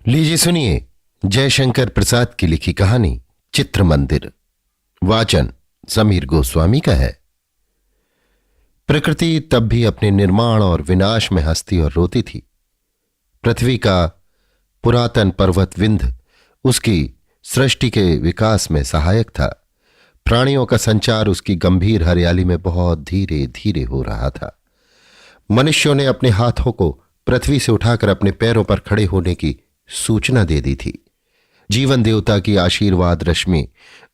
लीजिए सुनिए जयशंकर प्रसाद की लिखी कहानी चित्र मंदिर। वाचन समीर गोस्वामी का है। प्रकृति तब भी अपने निर्माण और विनाश में हंसती और रोती थी। पृथ्वी का पुरातन पर्वत विंध्य उसकी सृष्टि के विकास में सहायक था। प्राणियों का संचार उसकी गंभीर हरियाली में बहुत धीरे धीरे हो रहा था। मनुष्यों ने अपने हाथों को पृथ्वी से उठाकर अपने पैरों पर खड़े होने की सूचना दे दी थी। जीवन देवता की आशीर्वाद रश्मि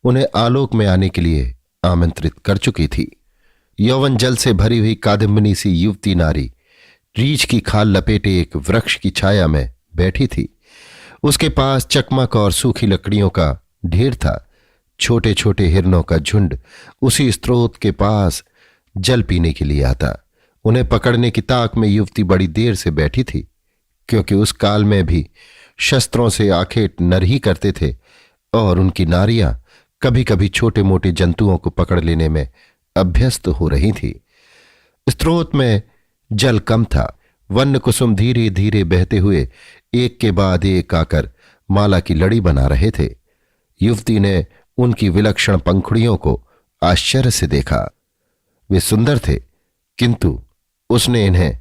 उन्हें आलोक में आने के लिए आमंत्रित कर चुकी थी। यौवन जल से भरी हुई कादम्बिनी सी युवती नारी रीछ की खाल लपेटे एक वृक्ष की छाया में बैठी थी। उसके पास चकमक और सूखी लकड़ियों का ढेर था। छोटे छोटे हिरणों का झुंड उसी स्रोत के पास जल पीने के लिए आता। उन्हें पकड़ने की ताक में युवती बड़ी देर से बैठी थी, क्योंकि उस काल में भी शस्त्रों से आखेट नर ही करते थे और उनकी नारियां कभी कभी छोटे मोटे जंतुओं को पकड़ लेने में अभ्यस्त हो रही थी। स्रोत में जल कम था। वन्य कुसुम धीरे धीरे बहते हुए एक के बाद एक आकर माला की लड़ी बना रहे थे। युवती ने उनकी विलक्षण पंखुड़ियों को आश्चर्य से देखा। वे सुंदर थे, किंतु उसने इन्हें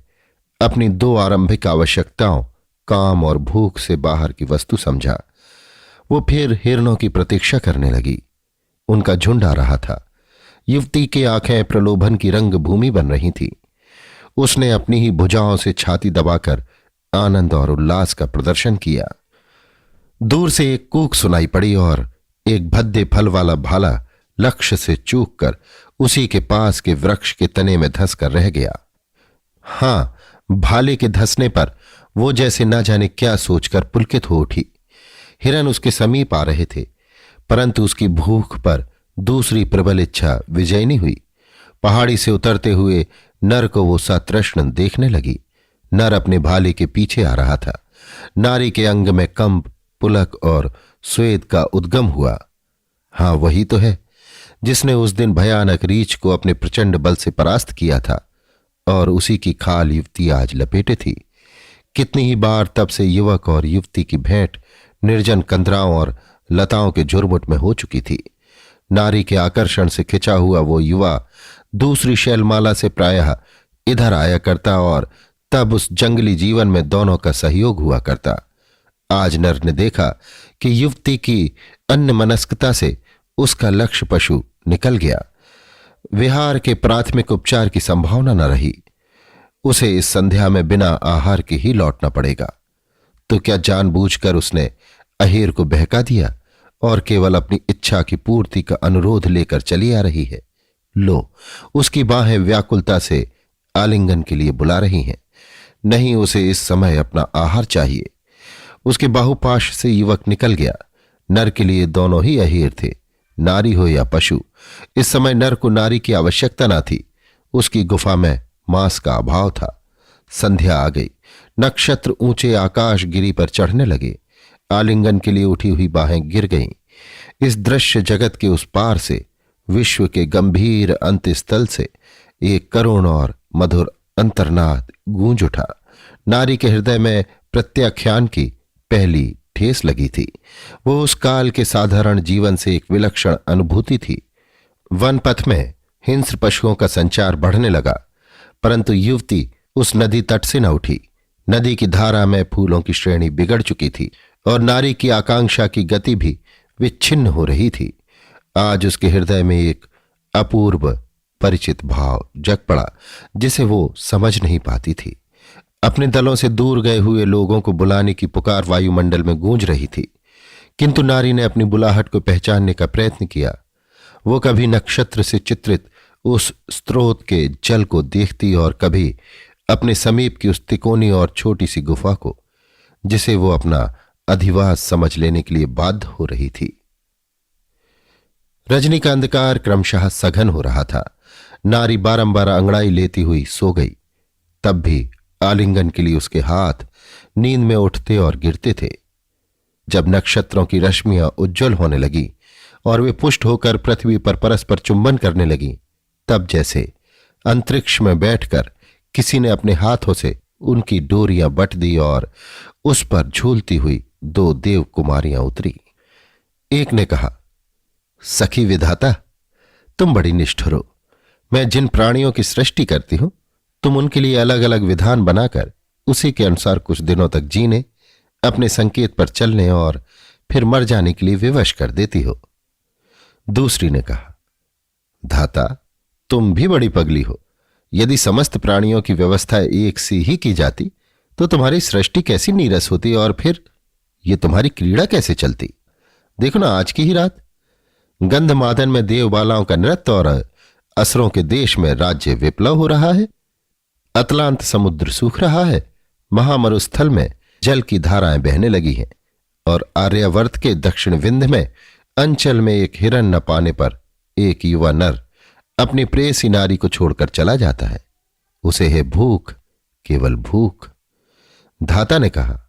अपनी दो आरंभिक आवश्यकताओं काम और भूख से बाहर की वस्तु समझा। वो फिर हिरणों की प्रतीक्षा करने लगी। उनका झुंड आ रहा था। युवती की आंखें प्रलोभन की रंग भूमि बन रही थी। उसने अपनी ही भुजाओं से छाती दबाकर आनंद और उल्लास का प्रदर्शन किया। दूर से एक कूक सुनाई पड़ी और एक भद्दे फल वाला भाला लक्ष्य से चूक कर उसी के पास के वृक्ष के तने में धंस कर रह गया। हां, भाले के धंसने पर वो जैसे न जाने क्या सोचकर पुलकित हो उठी। हिरन उसके समीप आ रहे थे, परंतु उसकी भूख पर दूसरी प्रबल इच्छा विजयनी हुई। पहाड़ी से उतरते हुए नर को वो सतृष्ण देखने लगी। नर अपने भाले के पीछे आ रहा था। नारी के अंग में कंप, पुलक और स्वेद का उद्गम हुआ। हां, वही तो है जिसने उस दिन भयानक रीछ को अपने प्रचंड बल से परास्त किया था, और उसी की खाल युवती आज लपेटे थी। कितनी ही बार तब से युवक और युवती की भेंट निर्जन कंदराओं और लताओं के झुरमुट में हो चुकी थी। नारी के आकर्षण से खिंचा हुआ वो युवा दूसरी शैलमाला से प्रायः इधर आया करता और तब उस जंगली जीवन में दोनों का सहयोग हुआ करता। आज नर ने देखा कि युवती की अन्यमनस्कता से उसका लक्ष्य पशु निकल गया। विहार के प्राथमिक उपचार की संभावना न रही। उसे इस संध्या में बिना आहार के ही लौटना पड़ेगा। तो क्या जानबूझकर उसने अहेर को बहका दिया और केवल अपनी इच्छा की पूर्ति का अनुरोध लेकर चली आ रही है? लो, उसकी बाहें व्याकुलता से आलिंगन के लिए बुला रही हैं। नहीं, उसे इस समय अपना आहार चाहिए। उसके बाहुपाश से युवक निकल गया। नर के लिए दोनों ही अहेर थे, नारी हो या पशु। इस समय नर को नारी की आवश्यकता न थी। उसकी गुफा में मांस का अभाव था। संध्या आ गई। नक्षत्र ऊंचे आकाश गिरी पर चढ़ने लगे। आलिंगन के लिए उठी हुई बाहें गिर गईं। इस दृश्य जगत के उस पार से, विश्व के गंभीर अंतस्थल से एक करुण और मधुर अंतर्नाद गूंज उठा। नारी के हृदय में प्रत्याख्यान की पहली ठेस लगी थी। वो उस काल के साधारण जीवन से एक विलक्षण अनुभूति थी। वन पथ में हिंस्र पशुओं का संचार बढ़ने लगा, परंतु युवती उस नदी तट से न उठी। नदी की धारा में फूलों की श्रेणी बिगड़ चुकी थी और नारी की आकांक्षा की गति भी विच्छिन्न हो रही थी। आज उसके हृदय में एक अपूर्व परिचित भाव जग पड़ा, जिसे वो समझ नहीं पाती थी। अपने दलों से दूर गए हुए लोगों को बुलाने की पुकार वायुमंडल में गूंज रही थी, किंतु नारी ने अपनी बुलाहट को पहचानने का प्रयत्न किया। वो कभी नक्षत्र से चित्रित उस स्रोत के जल को देखती और कभी अपने समीप की उस तिकोनी और छोटी सी गुफा को, जिसे वो अपना अधिवास समझ लेने के लिए बाध्य हो रही थी। रजनी का अंधकार क्रमशः सघन हो रहा था। नारी बारंबार अंगड़ाई लेती हुई सो गई। तब भी आलिंगन के लिए उसके हाथ नींद में उठते और गिरते थे। जब नक्षत्रों की रश्मियां उज्जवल होने लगी और वे पुष्ट होकर पृथ्वी पर परस्पर चुंबन करने लगी, तब जैसे अंतरिक्ष में बैठकर किसी ने अपने हाथों से उनकी डोरियां बट दी और उस पर झूलती हुई 2 देव कुमारियां उतरी। एक ने कहा, सखी विधाता, तुम बड़ी निष्ठुर हो। मैं जिन प्राणियों की सृष्टि करती हूं, तुम उनके लिए अलग अलग विधान बनाकर उसी के अनुसार कुछ दिनों तक जीने, अपने संकेत पर चलने और फिर मर जाने के लिए विवश कर देती हो। दूसरी ने कहा, धाता, तुम भी बड़ी पगली हो। यदि समस्त प्राणियों की व्यवस्था एक सी ही की जाती तो तुम्हारी सृष्टि कैसी नीरस होती और फिर ये तुम्हारी क्रीड़ा कैसे चलती। देखो ना, आज की ही रात गंधमादन में देवबालाओं का नृत्य और असुरों के देश में राज्य विप्लव हो रहा है। अतलांत समुद्र सूख रहा है, महामरुस्थल में जल की धाराएं बहने लगी हैं और आर्यावर्त के दक्षिण विंध्य में अंचल में एक हिरण न पाने पर एक युवा नर अपनी प्रेयसी नारी को छोड़कर चला जाता है। उसे है भूख, केवल भूख। धाता ने कहा,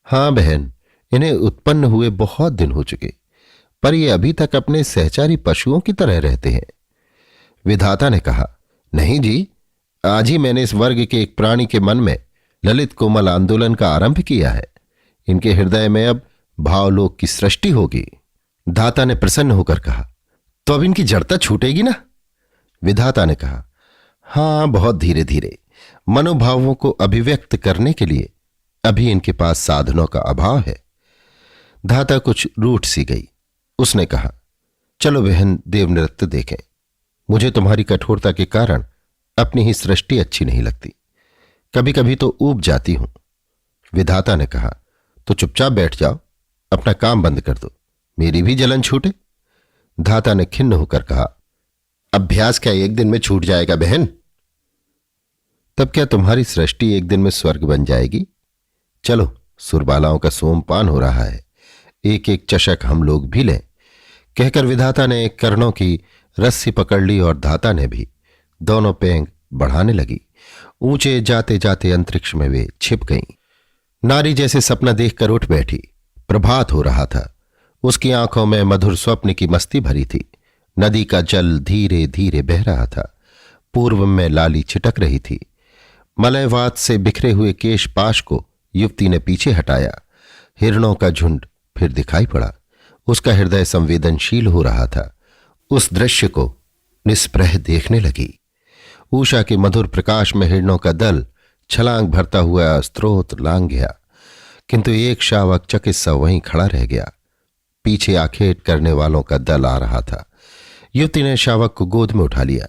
हां बहन, इन्हें उत्पन्न हुए बहुत दिन हो चुके, पर ये अभी तक अपने सहचारी पशुओं की तरह रहते हैं। विधाता ने कहा, नहीं जी, आज ही मैंने इस वर्ग के एक प्राणी के मन में ललित कोमल आंदोलन का आरंभ किया है। इनके हृदय में अब भावलोक की सृष्टि होगी। धाता ने प्रसन्न होकर कहा, तो अब इनकी जड़ता छूटेगी ना? विधाता ने कहा, हां, बहुत धीरे धीरे। मनोभावों को अभिव्यक्त करने के लिए अभी इनके पास साधनों का अभाव है। धाता कुछ रूठ सी गई। उसने कहा, चलो बहन, देव नृत्य देखें। मुझे तुम्हारी कठोरता के कारण अपनी ही सृष्टि अच्छी नहीं लगती, कभी कभी तो ऊब जाती हूं। विधाता ने कहा, तो चुपचाप बैठ जाओ, अपना काम बंद कर दो, मेरी भी जलन छूटे। धाता ने खिन्न होकर कहा, अभ्यास क्या एक दिन में छूट जाएगा बहन? तब क्या तुम्हारी सृष्टि एक दिन में स्वर्ग बन जाएगी? चलो, सुरबालाओं का सोमपान हो रहा है, एक एक चषक हम लोग भी लें। कहकर विधाता ने कर्णों की रस्सी पकड़ ली और धाता ने भी। दोनों पेंग बढ़ाने लगी। ऊंचे जाते जाते अंतरिक्ष में वे छिप गईं। नारी जैसे सपना देखकर उठ बैठी। प्रभात हो रहा था। उसकी आंखों में मधुर स्वप्न की मस्ती भरी थी। नदी का जल धीरे धीरे बह रहा था। पूर्व में लाली छिटक रही थी। मलयवात से बिखरे हुए केश पाश को युवती ने पीछे हटाया। हिरणों का झुंड फिर दिखाई पड़ा। उसका हृदय संवेदनशील हो रहा था। उस दृश्य को निस्पृह देखने लगी। उषा के मधुर प्रकाश में हिरणों का दल छलांग भरता हुआ स्रोत लांग गया, किंतु एक शावक चकित सा वहीं खड़ा रह गया। पीछे आखेट करने वालों का दल आ रहा था। युवती ने शावक को गोद में उठा लिया।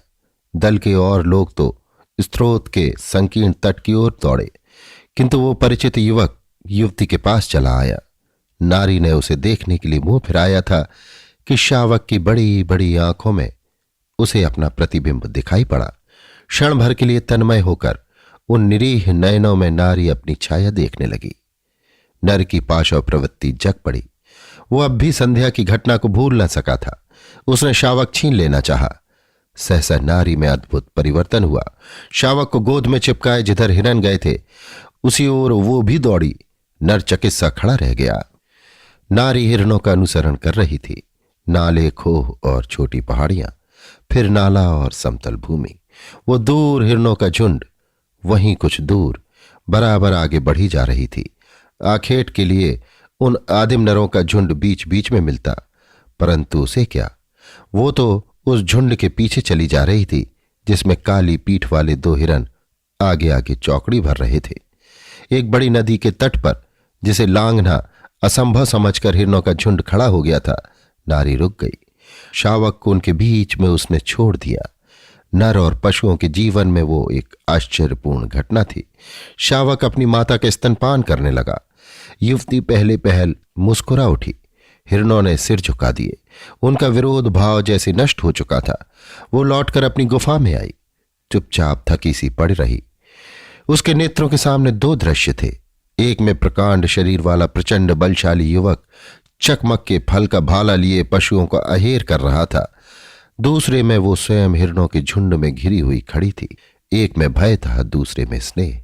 दल के और लोग तो स्रोत के संकीर्ण तट की ओर दौड़े, किंतु वो परिचित युवक युवती के पास चला आया। नारी ने उसे देखने के लिए मुंह फिराया था कि शावक की बड़ी बड़ी आंखों में उसे अपना प्रतिबिंब दिखाई पड़ा। क्षण भर के लिए तन्मय होकर उन निरीह नयनों में नारी अपनी छाया देखने लगी। नर की पाशव प्रवृत्ति जग पड़ी। वो अब भी संध्या की घटना को भूल न सका था। उसने शावक छीन लेना चाहा। सहसा नारी में अद्भुत परिवर्तन हुआ। शावक को गोद में चिपकाए जिधर हिरन गए थे उसी ओर वो भी दौड़ी। नर चकित सा खड़ा रह गया। नारी हिरणों का अनुसरण कर रही थी। नाले, खोह और छोटी पहाड़ियां, फिर नाला और समतल भूमि। वो दूर हिरणों का झुंड वहीं कुछ दूर बराबर आगे बढ़ी जा रही थी। आखेट के लिए उन आदिम नरों का झुंड बीच बीच में मिलता, परंतु उसे क्या, वो तो उस झुंड के पीछे चली जा रही थी जिसमें काली पीठ वाले 2 हिरन आगे आगे चौकड़ी भर रहे थे। एक बड़ी नदी के तट पर, जिसे लांघना असंभव समझकर हिरणों का झुंड खड़ा हो गया था, नारी रुक गई। शावक को उनके बीच में उसने छोड़ दिया। नर और पशुओं के जीवन में वो एक आश्चर्यपूर्ण घटना थी। शावक अपनी माता के स्तनपान करने लगा। युवती पहले पहल मुस्कुरा उठी। हिरणों ने सिर झुका दिए। उनका विरोध भाव जैसे नष्ट हो चुका था। वो लौटकर अपनी गुफा में आई। चुपचाप थकी सी पड़ रही। उसके नेत्रों के सामने 2 दृश्य थे। एक में प्रकांड शरीर वाला प्रचंड बलशाली युवक चकमक के फल का भाला लिए पशुओं का अहेर कर रहा था। दूसरे में वो स्वयं हिरणों के झुंड में घिरी हुई खड़ी थी। एक में भय था, दूसरे में स्नेह।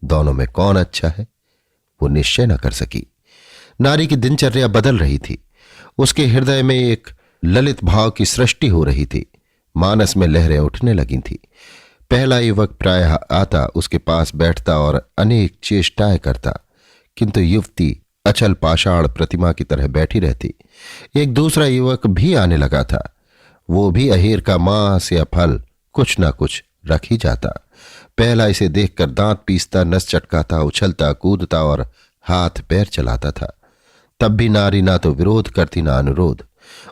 दोनों में कौन अच्छा है वो निश्चय न कर सकी। नारी की दिनचर्या बदल रही थी। उसके हृदय में एक ललित भाव की सृष्टि हो रही थी। मानस में लहरें उठने लगी थी। पहला युवक प्रायः आता, उसके पास बैठता और अनेक चेष्टाएं करता, किंतु युवती अचल पाषाण प्रतिमा की तरह बैठी रहती। एक दूसरा युवक भी आने लगा था। वो भी अहेर का मांस या फल कुछ ना कुछ रख ही जाता। पहला इसे देखकर दांत पीसता, नस चटकाता, उछलता कूदता और हाथ पैर चलाता था। तब भी नारी ना तो विरोध करती ना अनुरोध।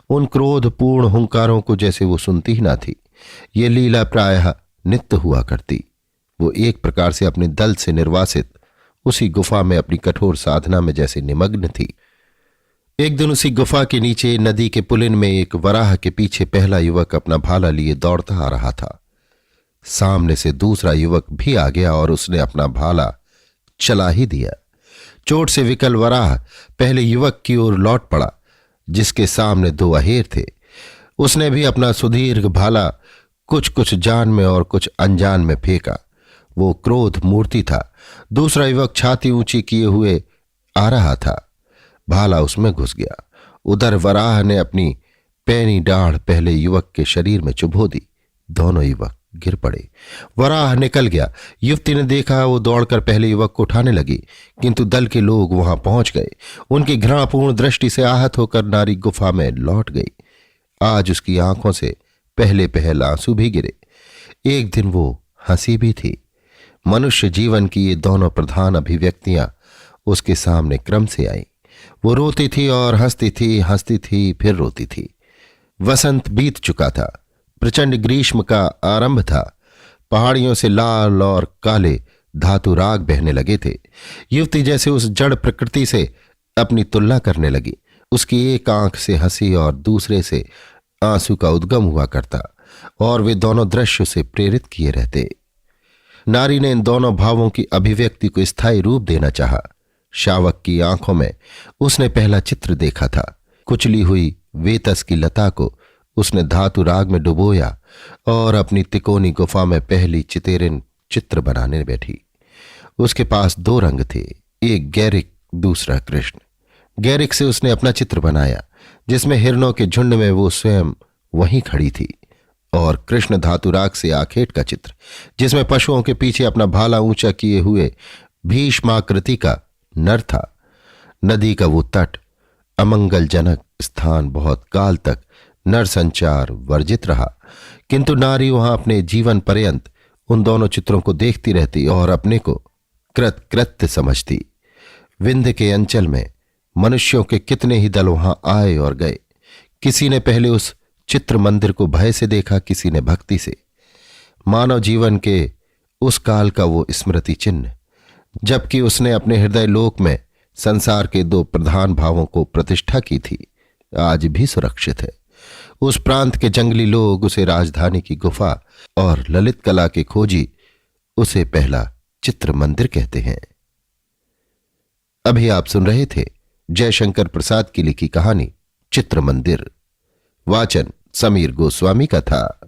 उन क्रोधपूर्ण हुंकारों को जैसे वो सुनती ही ना थी। ये लीला प्रायः नित्य हुआ करती। वो एक प्रकार से अपने दल से निर्वासित उसी गुफा में अपनी कठोर साधना में जैसे निमग्न थी। एक दिन उसी गुफा के नीचे नदी के पुलिन में एक वराह के पीछे पहला युवक अपना भाला लिए दौड़ता आ रहा था। सामने से दूसरा युवक भी आ गया और उसने अपना भाला चला ही दिया। चोट से विकल वराह पहले युवक की ओर लौट पड़ा, जिसके सामने दो अहेर थे। उसने भी अपना सुदीर्घ भाला कुछ कुछ जान में और कुछ अनजान में फेंका। वो क्रोध मूर्ति था। दूसरा युवक छाती ऊंची किए हुए आ रहा था। भाला उसमें घुस गया। उधर वराह ने अपनी पैनी डाढ़ पहले युवक के शरीर में चुभो दी। दोनों युवक गिर पड़े। वराह निकल गया। युवती ने देखा, वो दौड़कर पहले युवक को उठाने लगी, किंतु दल के लोग वहां पहुंच गए। उनकी घृणापूर्ण दृष्टि से आहत होकर नारी गुफा में लौट गई। आज उसकी आंखों से पहले पहल आंसू भी गिरे। एक दिन वो हंसी भी थी। मनुष्य जीवन की ये दोनों प्रधान अभिव्यक्तियां उसके सामने क्रम से आई। वो रोती थी और हंसती थी फिर रोती थी। वसंत बीत चुका था। प्रचंड ग्रीष्म का आरंभ था। पहाड़ियों से लाल और काले धातु राग बहने लगे थे। युवती जैसे उस जड़ प्रकृति से अपनी तुलना करने लगी। उसकी एक आंख से हंसी और दूसरे से आंसू का उद्गम हुआ करता और वे दोनों दृश्य से प्रेरित किए रहते। नारी ने इन दोनों भावों की अभिव्यक्ति को स्थायी रूप देना चाहा। शावक की आंखों में उसने पहला चित्र देखा था। कुचली हुई वेतस की लता को उसने धातु राग में डुबोया और अपनी तिकोनी गुफा में पहली चितेरिन चित्र बनाने बैठी। उसके पास दो रंग थे, एक गैरिक, दूसरा कृष्ण। गैरिक से उसने अपना चित्र बनाया, जिसमें हिरणों के झुंड में वो स्वयं वहीं खड़ी थी, और कृष्ण धातुराग से आखेट का चित्र, जिसमें पशुओं के पीछे अपना भाला ऊंचा किए हुए भीष्माकृति का नर था। नदी का वो तट, अमंगलजनक स्थान बहुत काल तक नर संचार वर्जित रहा, किंतु नारी वहां अपने जीवन पर्यंत उन दोनों चित्रों को देखती रहती और अपने को कृतकृत्य समझती। विंध्य के अंचल में मनुष्यों के कितने ही दल वहां आए और गए। किसी ने पहले उस चित्र मंदिर को भय से देखा, किसी ने भक्ति से। मानव जीवन के उस काल का वो स्मृति चिन्ह, जबकि उसने अपने हृदय लोक में संसार के दो प्रधान भावों को प्रतिष्ठा की थी, आज भी सुरक्षित है। उस प्रांत के जंगली लोग उसे राजधानी की गुफा और ललित कला के खोजी उसे पहला चित्र मंदिर कहते हैं। अभी आप सुन रहे थे जयशंकर प्रसाद की लिखी कहानी चित्र मंदिर। वाचन समीर गोस्वामी का था।